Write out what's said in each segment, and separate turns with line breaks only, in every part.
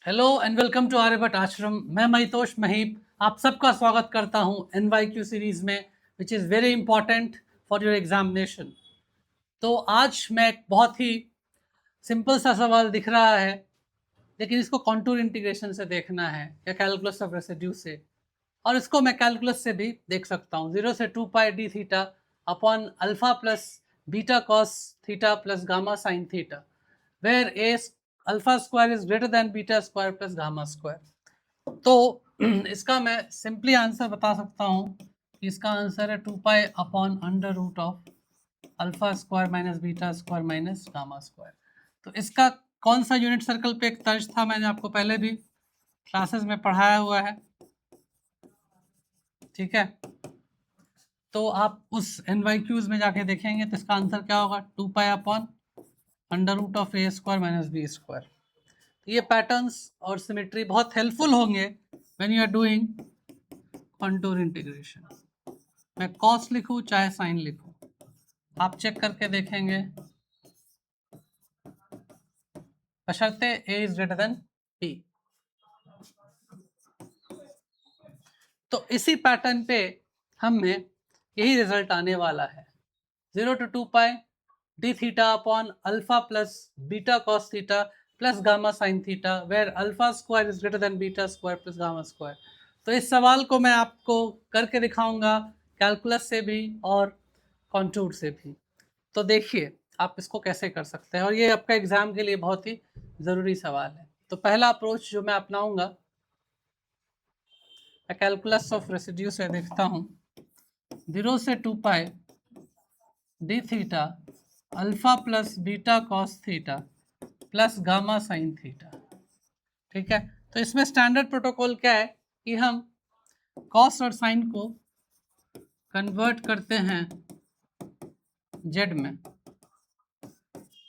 Hello and welcome to Aryabhatta Ashram. मैं महितोष महीप आप सबका स्वागत करता हूं NYQ सीरीज़ में, which is very important for your examination. तो आज मैं एक बहुत ही सिंपल सा सवाल दिख रहा है, लेकिन इसको कॉन्टूर इंटीग्रेशन से देखना है या कैलकुलस ऑफ रेसिड्यू से, और इसको मैं कैलकुलस से भी देख सकता हूँ। 0 से 2 pi d theta upon alpha plus beta cos theta plus gamma sine theta, where a alpha square is greater than beta square plus gamma square. तो इसका मैं सिंपली आंसर बता सकता हूँ कि इसका आंसर है 2 pi upon under root of alpha square minus beta square minus gamma square. तो इसका कौन सा यूनिट सर्कल पे एक तर्ज था, मैंने आपको पहले भी क्लासेस में पढ़ाया हुआ है, ठीक है। तो आप उस NYQs में जाके देखेंगे तो इसका आंसर क्या होगा, 2 pi upon under root of a square minus b square. ये पैटर्न्स और सिमेट्री बहुत हेल्पफुल होंगे when you are doing contour integration. मैं कॉस लिखूं चाहे साइन लिखूं, आप चेक करके देखेंगे, बशर्ते a is greater than b. तो इसी पैटर्न पे हमें यही रिजल्ट आने वाला है। 0 to 2 pi d theta upon alpha plus beta cos theta plus gamma sine theta, where alpha square is greater than beta square plus gamma square. तो इस सवाल को मैं आपको करके दिखाऊंगा कैलकुलस से भी और कॉन्टूर से भी। तो देखिए आप इसको कैसे कर सकते हैं, और ये आपका एग्जाम के लिए बहुत ही ज़रूरी सवाल है। तो पहला अप्रोच जो मैं अपनाऊंगा, मैं कैलकुलस ऑफ रेसिड्यू से देखता हूँ। 0 से 2 pi d theta alpha plus beta cos theta plus gamma sine theta, ठीक है। तो इसमें स्टैंडर्ड प्रोटोकॉल क्या है कि हम कॉस और साइन को कन्वर्ट करते हैं जेड में,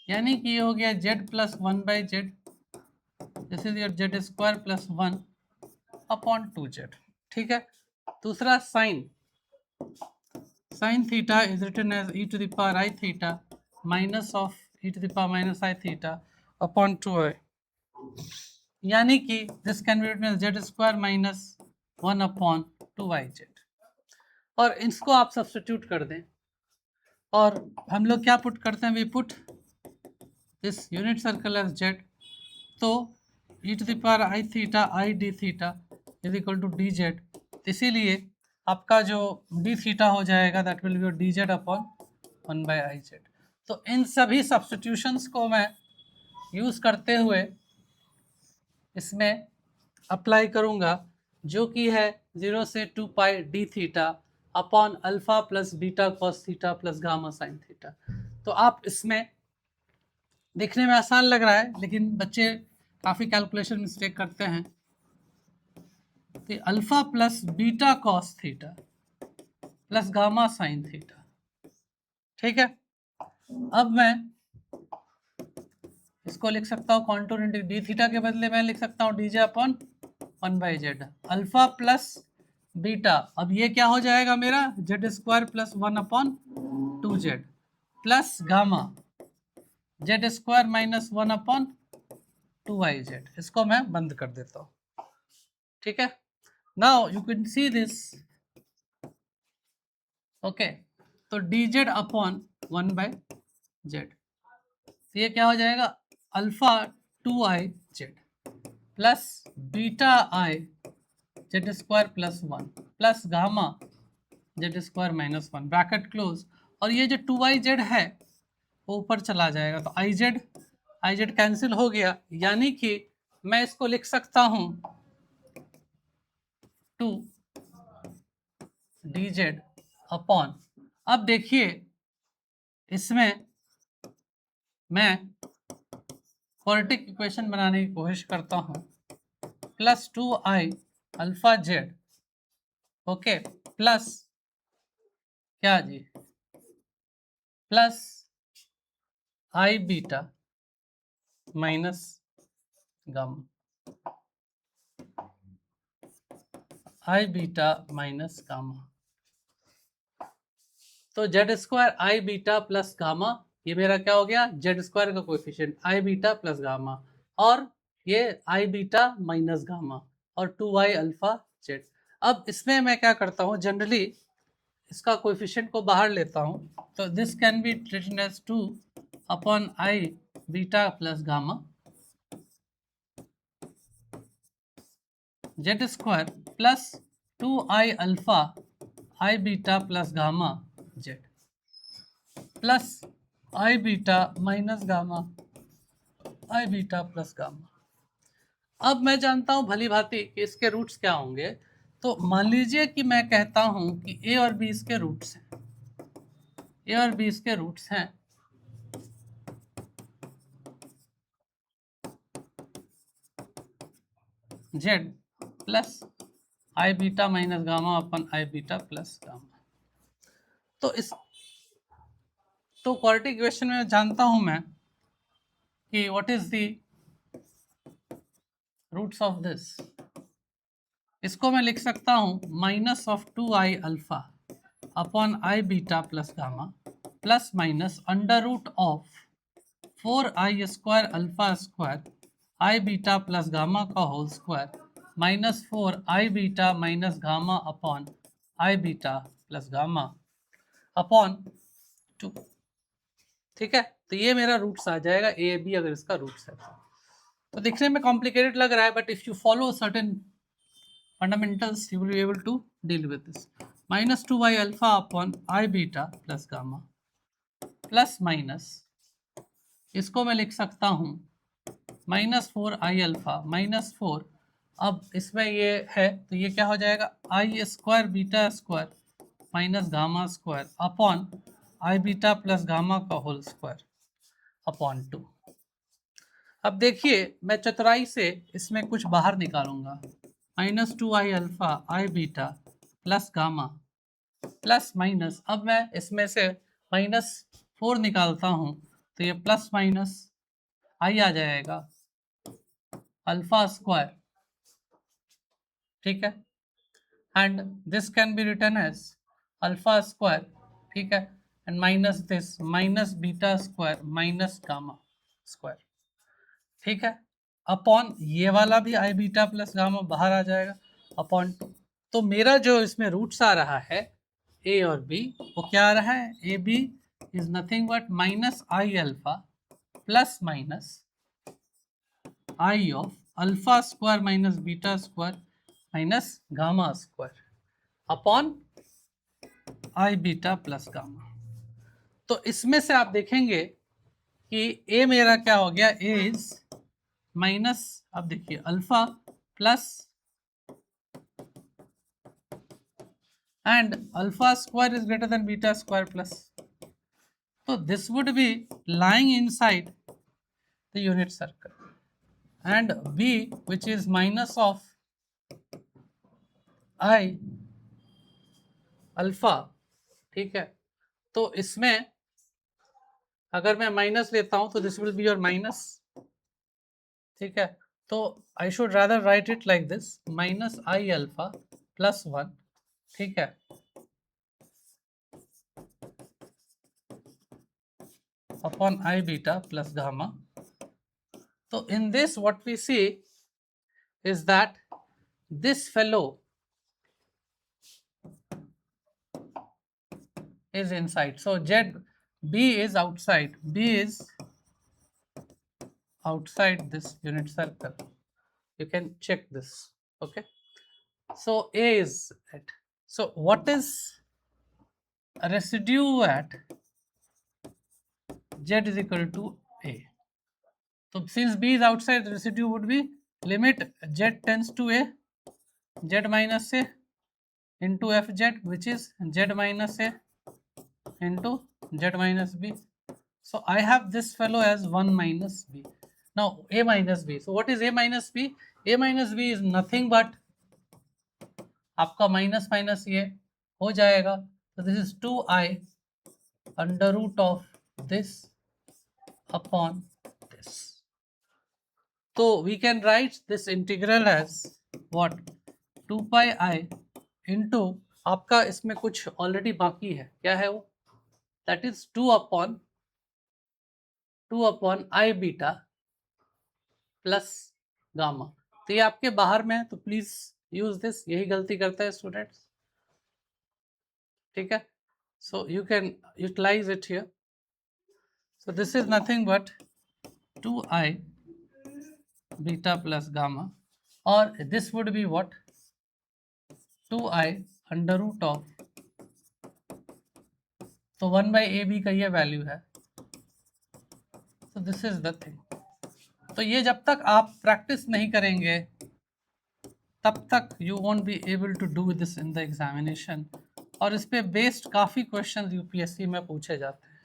यानी कि ये हो गया z plus 1/z, this is your z square plus 1 upon 2z, ठीक है। दूसरा sine, sine theta is written as e to the power I theta minus of e to the power minus I theta upon 2i, यानी कि this can be written as z square minus 1 upon 2yz। और इसको आप substitute कर दें, और हम लोग क्या पुट करते हैं, we put this unit circle as z. तो e to the power I theta I d theta is equal to d z, इसीलिए आपका जो डी थीटा हो जाएगा that will be d z upon 1/iz। तो इन सभी सब्स्टिट्यूशंस को मैं यूज़ करते हुए इसमें अप्लाई करूँगा, जो कि है 0 से 2 pi d theta upon alpha plus beta cos theta plus gamma sine theta. तो आप इसमें देखने में आसान लग रहा है, लेकिन बच्चे काफ़ी कैलकुलेशन मिस्टेक करते हैं। तो alpha plus beta cos theta plus gamma sine theta, ठीक है। अब मैं इसको लिख सकता हूँ कॉन्टूर इंटीग्रेशन, डी थीटा के बदले मैं लिख सकता हूँ D J upon 1/z, alpha plus beta, अब ये क्या हो जाएगा मेरा Z square plus 1 upon 2z plus gamma z square minus 1 upon 2yz। इसको मैं बंद कर देता हूँ, ठीक है। Now you can see this, okay. तो डी जेड अपॉन 1/z, तो ये क्या हो जाएगा, alpha 2i Z plus beta i Z square plus 1 plus gamma z square minus 1, bracket close. और ये जो 2i जेड है वो ऊपर चला जाएगा, तो आई जेड कैंसिल हो गया, यानी कि मैं इसको लिख सकता हूँ 2 डी जेड अपॉन, अब देखिए इसमें मैं क्वाड्रेटिक इक्वेशन बनाने की कोशिश करता हूँ, plus 2i alpha Z, okay, plus क्या जी, plus i beta minus gamma, i beta minus gamma. तो Z square i beta plus gamma, ये मेरा क्या हो गया, जेड स्क्वायर का कोएफिशिएंट आई बीटा प्लस गामा, और ये आई बीटा माइनस गामा और 2i अल्फा जेड। अब इसमें मैं क्या करता हूँ, जनरली इसका कोएफिशिएंट को बाहर लेता हूँ, तो this can be written as 2 upon i beta plus gamma z square plus 2i alpha i beta plus gamma z plus i beta minus gamma i beta plus gamma. अब मैं जानता हूं भली भांति कि इसके रूट्स क्या होंगे, तो मान लीजिए कि मैं कहता हूं कि ए और बी इसके रूट्स हैं, ए और बी इसके रूट्स हैं, Z plus i beta minus gamma upon I beta plus gamma. तो इस तो क्वाड्रेटिक इक्वेशन में जानता हूं मैं कि what is the roots of this. इसको मैं लिख सकता हूं minus of 2i alpha upon i beta plus gamma plus minus under root of 4i square alpha square i beta plus gamma का whole square minus 4i beta minus gamma upon i beta plus gamma upon 2। ठीक है, तो ये मेरा roots आ जाएगा, A B अगर इसका roots है तो दिखने में कॉम्प्लिकेटेड लग रहा है, but if you follow certain fundamentals you will be able to deal with this। minus 2y alpha upon I beta plus gamma plus minus, इसको मैं लिख सकता हूँ माइनस 4i अल्फा माइनस 4, अब इसमें ये है तो ये क्या हो जाएगा i square beta square minus gamma square upon i beta plus gamma का होल स्क्वायर अपॉन 2। अब देखिए मैं चतुराई से इसमें कुछ बाहर निकालूंगा, minus 2i alpha i beta plus gamma plus minus, अब मैं इसमें से माइनस 4 निकालता हूँ तो ये प्लस माइनस आई आ जाएगा अल्फा स्क्वायर। ठीक है, and this can be written as alpha square. ठीक है, and minus this minus beta square minus gamma square. ठीक है, अपॉन ये वाला भी आई बीटा प्लस गामा बाहर आ जाएगा अपॉन 2। तो मेरा जो इसमें रूट्स आ रहा है ए और बी, वो क्या आ रहा है, a b is nothing but minus i alpha plus minus i of alpha square minus beta square minus gamma square upon i beta plus gamma. तो इसमें से आप देखेंगे कि ए मेरा क्या हो गया, ए इज माइनस, अब देखिए alpha plus and alpha square is greater than beta square plus, so this would be lying inside the unit circle, and b which is minus of I alpha. ठीक है, तो इसमें अगर मैं माइनस लेता हूं तो this will be your minus. ठीक है, तो I should rather right it like this minus i alpha plus 1। ठीक है, upon I beta plus gamma। So in this what we see is that this fellow is inside, so Z B is outside, B is outside this unit circle, you can check this। Okay, so A is at, so what is a residue at Z is equal to A? So since B is outside, the residue would be limit Z tends to A, Z minus A into Fz, which is Z minus A into Z minus B. So I have this fellow as 1 minus B. Now A minus B. So what is A minus B? A minus B is nothing but आपका minus minus ये हो जाएगा, तो this is 2i under root of this upon this. तो we can write this integral as what, 2 pi i into आपका इसमें कुछ already बाकी है, क्या है वो, that is 2 upon i beta plus gamma. तो ये आपके बाहर में है, तो प्लीज यूज दिस, यही गलती करते हैं स्टूडेंट्स, ठीक है। So you can utilise it here. So this is nothing but 2i beta plus gamma, और this would be what 2i under root of, तो 1/ab का ये वैल्यू है। तो दिस इज द थिंग। तो ये जब तक आप प्रैक्टिस नहीं करेंगे तब तक you won't be able to do this in the examination, और इस पे बेस्ड काफ़ी क्वेश्चन यूपीएससी में पूछे जाते हैं।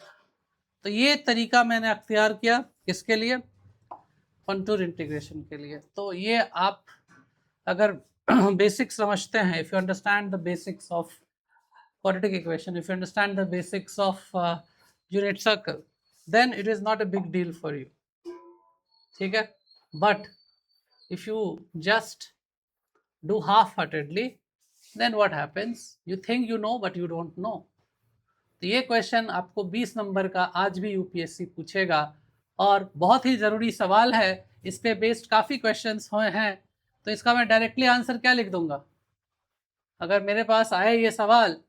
तो ये तरीका मैंने अख्तियार किया किसके लिए, कंटूर इंटीग्रेशन के लिए। तो ये आप अगर बेसिक्स समझते हैं, if you understand the basics of quadratic equation, if you understand the basics of unit circle, then it is not a big deal for you, ठीक है। but if you just do half-heartedly, then what happens, you think you know but you don't know। तो ये question आपको 20 number का आज भी UPSC पूछेगा, और बहुत ही ज़रूरी सवाल है, इस पे बेस्ड काफ़ी क्वेश्चंस हुए हैं। तो इसका मैं डायरेक्टली आंसर क्या लिख दूंगा, अगर मेरे पास आए ये सवाल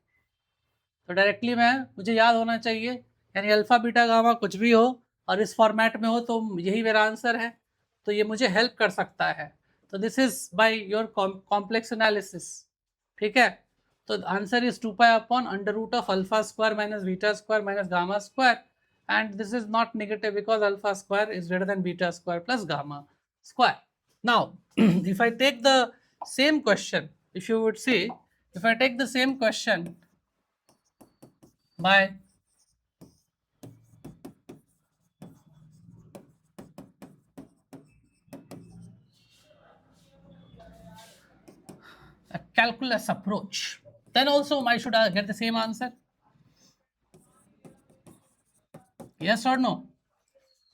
तो डायरेक्टली मुझे याद होना चाहिए, यानी अल्फ़ा बीटा गामा कुछ भी हो और इस फॉर्मेट में हो तो यही मेरा आंसर है, तो ये मुझे हेल्प कर सकता है। तो this is by your complex analysis, ठीक है। तो answer is 2 pi upon under root of alpha square minus beta square minus gamma square, and this is not negative because alpha square is greater than beta square plus gamma square. Now if I take the same question, if you would see, if I take the same question by a calculus approach, then also I should get the same answer, yes or no?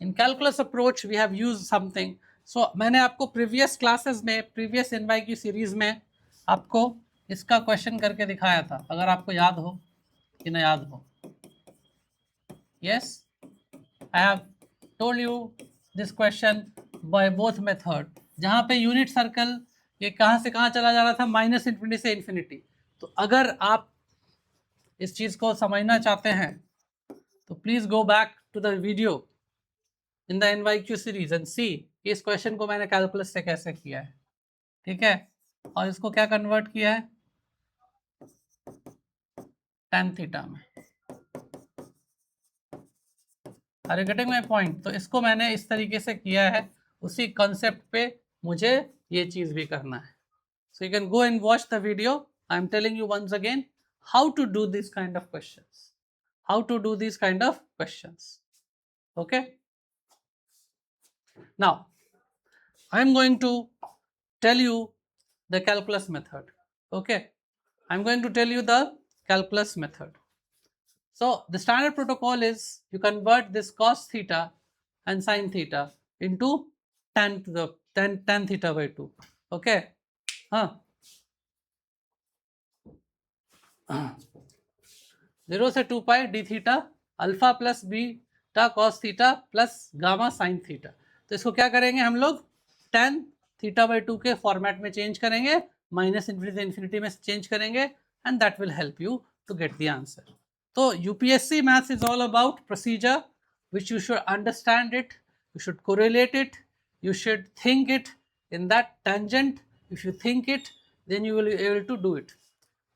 In calculus approach we have used something, so मैंने आपको previous classes में, previous NYQ series में आपको इसका question करके दिखाया था, अगर आपको याद हो कि ना याद हो। yes, I have told you this question by both method, जहाँ पे यूनिट सर्कल ये कहाँ से कहाँ चला जा रहा था, माइनस इन्फिनिटी से इन्फिनिटी। तो अगर आप इस चीज़ को समझना चाहते हैं तो please go back to the video in the NYQ series and see इस क्वेश्चन को मैंने कैलकुलस से कैसे किया है, ठीक है, और इसको क्या कन्वर्ट किया है tan थीटा में। Are you getting my point? तो इसको मैंने इस तरीके से किया है, उसी कॉन्सेप्ट पे मुझे ये चीज़ भी करना है। So you can go and watch the video. I am telling you once again how to do this kind of questions, how to do these kind of questions, okay? Now I am going to tell you the calculus method, okay? I am going to tell you the calculus method. So the standard protocol is you convert this cos theta and sin theta into tan to the tan theta by 2, okay? 0 से 2 pi d theta alpha plus beta cos theta plus gamma sine theta. तो इसको क्या करेंगे हम लोग, tan theta by 2 के format में change करेंगे, माइनस इन्फिनिटी से इन्फिनिटी में चेंज करेंगे, and that will help you to get the answer. तो UPSC maths is all about procedure which you should understand it, you should correlate it, you should think it in that tangent. If you think it, then you will be able to do it.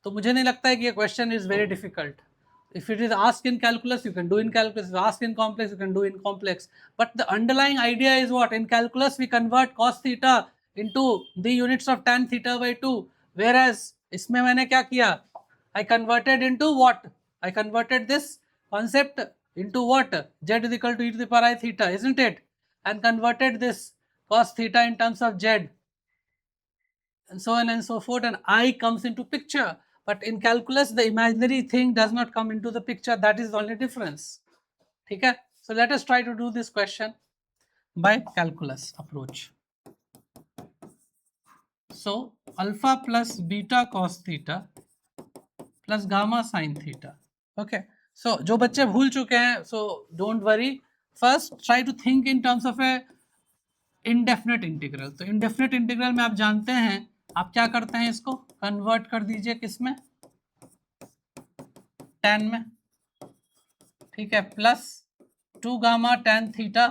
तो मुझे नहीं लगता है कि ये question is very difficult. If it is asked in calculus, you can do in calculus. If asked in complex, you can do in complex. But the underlying idea is what? In calculus, we convert cos theta into the units of tan theta by 2. Whereas इसमें मैंने क्या किया? I converted into what? I converted this concept into what? Z is equal to e to the power I theta, isn't it? And converted this cos theta in terms of Z, and so on and so forth, and I comes into picture. But in calculus the imaginary thing does not come into the picture, that is the only difference, ठीक है? So let us try to do this question by calculus approach. So alpha plus beta cos theta plus gamma sin theta, okay? So जो बच्चे भूल चुके हैं, so don't worry, first try to think in terms of a indefinite integral. तो indefinite integral में आप जानते हैं आप क्या करते हैं, इसको कन्वर्ट कर दीजिए किसमें, tan में, ठीक है, plus 2 gamma tan theta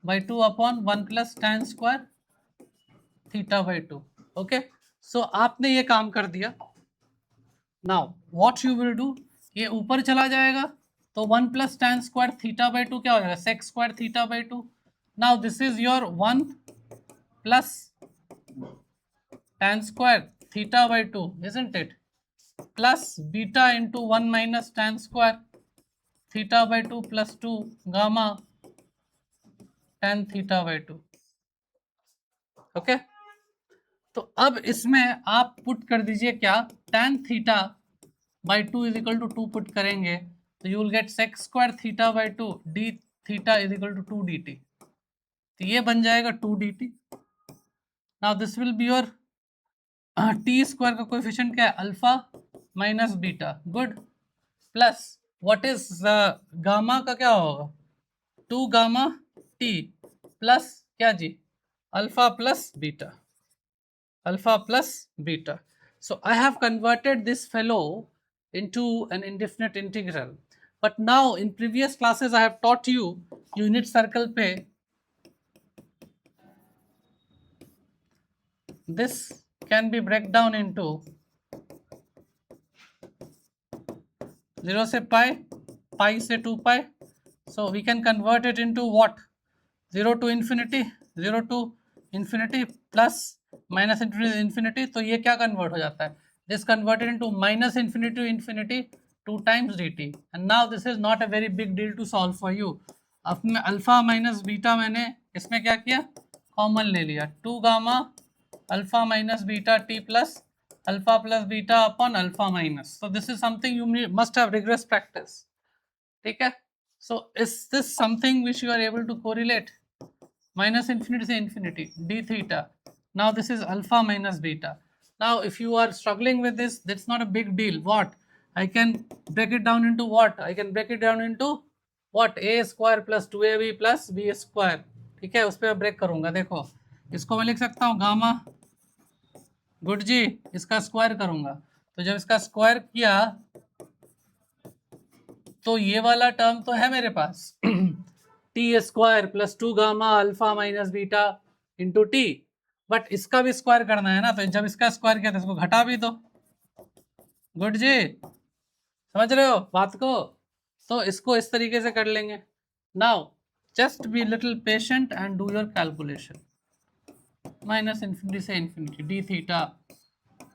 by 2 upon 1 plus tan square theta by 2। Okay, so आपने ये काम कर दिया। Now what you will do, ये ऊपर चला जाएगा तो 1 plus tan square theta by 2 क्या हो जाएगा, sec square theta by 2। Now this is your 1 plus tan square theta by 2, isn't it, plus beta into 1 minus tan square theta by 2 plus 2 gamma tan theta by 2। Okay, तो अब इसमें आप put कर दीजिए क्या, tan theta by 2 is equal to 2 put करेंगे तो you will get sec square theta by 2 D theta is equal to 2 D T. तो ये बन जाएगा 2 D T. Now this will be your T square का कोएफिशिएंट क्या है, alpha minus beta, good, plus what is gamma का क्या होगा, 2 गामा टी प्लस क्या जी, alpha plus beta, alpha plus beta. So I have converted this fellow into an indefinite integral. But now in previous classes I have taught you unit circle पे this can be break down into 0 से pi, pi से 2 pi. So we can convert it into what, 0 to infinity, 0 to infinity plus minus infinity infinity। तो ये क्या convert हो जाता है, this converted into minus infinity to infinity 2 times dt। and now this is not a very big deal to solve for you। अब मैं alpha minus beta मैंने इसमें क्या किया, कॉमन ले लिया, 2 gamma alpha minus beta T plus alpha plus beta upon alpha minus. so this is something you must have rigorous practice, ठीक है। so is this something which you are able to correlate, minus infinity से infinity d theta, now this is alpha minus beta। now if you are struggling with this, that's not a big deal, what I can break it down into, what I can break it down into what, a square plus 2ab plus b square, ठीक है, उस पर break करूंगा। देखो इसको मैं लिख सकता हूँ गामा, गुड जी, इसका स्क्वायर करूंगा, तो जब इसका स्क्वायर किया तो ये वाला टर्म तो है मेरे पास T square plus 2 gamma alpha minus beta into T, but इसका भी स्क्वायर करना है ना, तो जब इसका स्क्वायर किया तो इसको घटा भी दो। गुड जी, समझ रहे हो बात को, तो इसको इस तरीके से कर लेंगे। Now just be little patient and do your calculation. Minus infinity से infinity d theta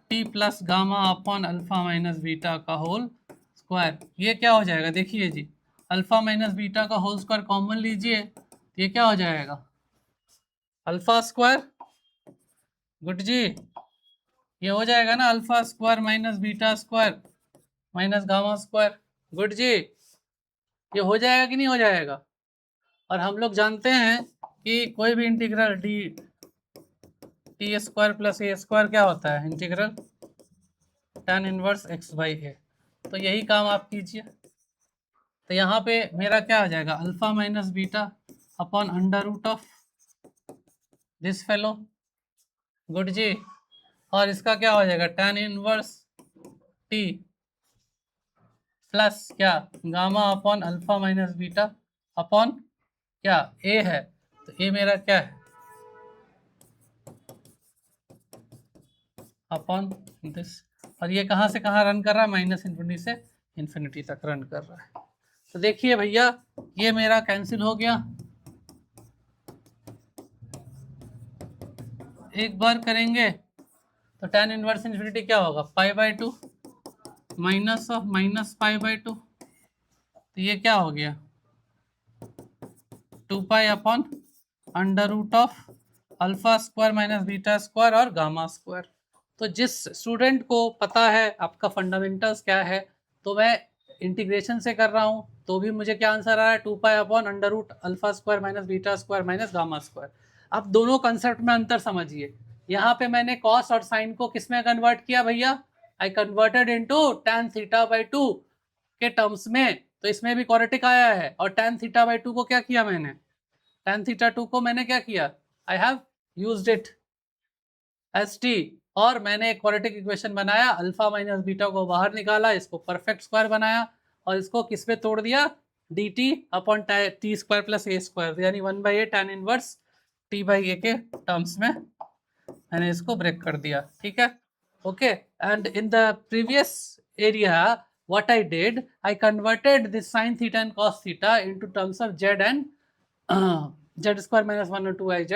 T plus gamma upon alpha minus beta का होल स्क्वायर, ये क्या हो जाएगा, देखिए जी, अल्फा माइनस बीटा का होल स्क्वायर कॉमन लीजिए, ये क्या हो जाएगा, अल्फा स्क्वायर, गुड जी, ये हो जाएगा ना alpha square minus beta square minus gamma square, good जी, ये हो जाएगा कि नहीं हो जाएगा। और हम लोग जानते हैं कि कोई भी integral d T square plus a square क्या होता है, integral tan inverse x by a. तो यही काम आप कीजिए। तो यहाँ पे मेरा क्या आ जाएगा, alpha minus beta upon under root of this fellow, good जी, और इसका क्या हो जाएगा tan इनवर्स टी प्लस क्या gamma upon alpha minus beta upon क्या ए है, तो ए मेरा क्या है अपॉन दिस, और ये कहाँ से कहाँ रन कर रहा है, माइनस इन्फिनिटी से इन्फिनिटी तक रन कर रहा है। तो देखिए भैया ये मेरा कैंसिल हो गया, एक बार करेंगे तो tan इनवर्स इन्फिनिटी क्या होगा, pi by 2 minus of minus pi by 2, तो ये क्या हो गया 2 pi upon under root of alpha square minus beta square और गामा स्क्वायर। तो जिस स्टूडेंट को पता है आपका फंडामेंटल्स क्या है, तो मैं इंटीग्रेशन से कर रहा हूँ, तो भी मुझे क्या आंसर आ रहा है 2 pi upon under root alpha square minus beta square minus gamma square. अब दोनों कंसेप्ट में अंतर समझिए, यहाँ पे मैंने कॉस और साइन को किस में कन्वर्ट किया भैया, I converted into tan theta by 2 के टर्म्स में, तो इसमें भी क्वाड्रेटिक आया है, और tan थीटा बाई 2 को क्या किया मैंने tan थीटा 2 को मैंने क्या किया, I have used it S T, और मैंने एक क्वाड्रेटिक इक्वेशन बनाया, अल्फा माइनस बीटा को बाहर निकाला, इसको परफेक्ट स्क्वायर बनाया और इसको किस पे तोड़ दिया, d T upon T square plus a square, यानी 1/a tan inverse T by a के टर्म्स में मैंने इसको ब्रेक कर दिया. ठीक है, okay. And in the previous area what I did, I converted this sin theta and cos theta into terms of z and z square minus 1 or 2iz,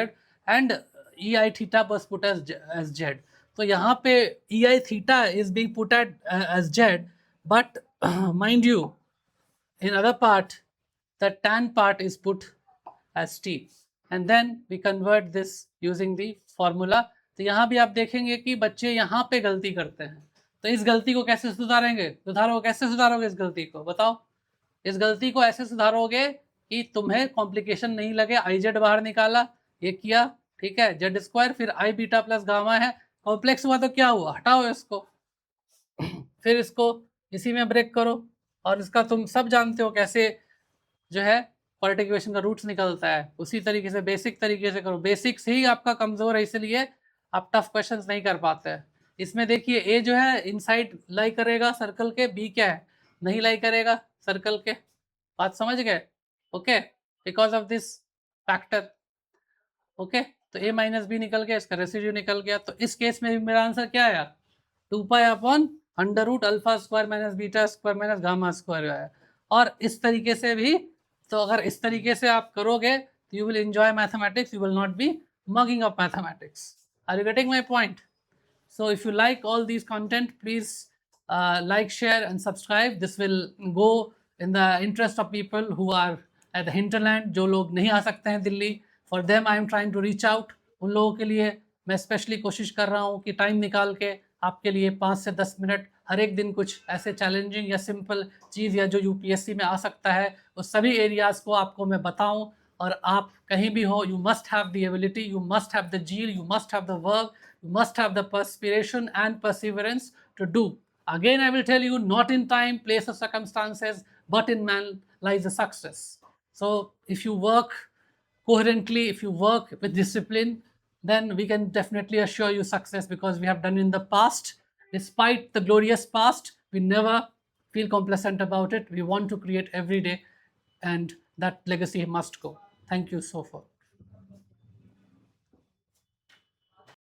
and ei theta was put as z. तो यहाँ पे ei theta is being put as z, but mind you, in other part the tan part is put as t, and then we convert this using the formula. तो यहाँ भी आप देखेंगे कि बच्चे यहाँ पे गलती करते हैं, तो इस गलती को कैसे सुधारोगे इस गलती को, बताओ. इस गलती को ऐसे सुधारोगे कि तुम्हें कॉम्प्लिकेशन नहीं लगे. आई जेड बाहर निकाला, ये किया, ठीक है, जेड स्क्वायर, फिर आई बीटा प्लस गामा है, कॉम्प्लेक्स हुआ तो क्या हुआ, हटाओ इसको, फिर इसको इसी में ब्रेक करो, और इसका तुम सब जानते हो कैसे जो है क्वाड्रेटिक इक्वेशन का रूट्स निकलता है, उसी तरीके से बेसिक तरीके से करो. बेसिक्स ही आपका कमजोर है, इसलिए आप टफ क्वेश्चंस नहीं कर पाते हैं. इसमें देखिए ए जो है इनसाइड लाई करेगा सर्कल के, बी क्या है, नहीं लाई करेगा सर्कल के. बात समझ गए, okay, because of this factor. Okay, तो ए माइनस बी निकल गया, इसका रेसिड्यू निकल गया. तो इस केस में भी मेरा आंसर क्या आया, 2 upon under root alpha square minus beta square minus gamma square आया. और इस तरीके से भी, तो अगर इस तरीके से आप करोगे तो you will enjoy mathematics, you will not be mugging up mathematics. Are you getting my point? So if you like all these content, please like, share and subscribe. This will go in the interest of people who are at the hinterland, जो लोग नहीं आ सकते हैं Delhi. For them I am trying to reach out. उन लोगों के लिए मैं स्पेशली कोशिश कर रहा हूँ कि टाइम निकाल के आपके लिए 5 से 10 मिनट हर एक दिन कुछ ऐसे चैलेंजिंग या सिंपल चीज़ या जो यूपीएससी में आ सकता है उस सभी एरियाज़ को आपको मैं बताऊँ. और आप कहीं भी हो, you must have the ability, you must have the zeal, you must have the work, you must have the perspiration and perseverance to do. Again, I will tell you, not in time, place or circumstances, but in man lies the success. So if you work coherently, if you work with discipline, then we can definitely assure you success, because we have done in the past. Despite the glorious past, we never feel complacent about it. We want to create every day, and that legacy must go. Thank you so far.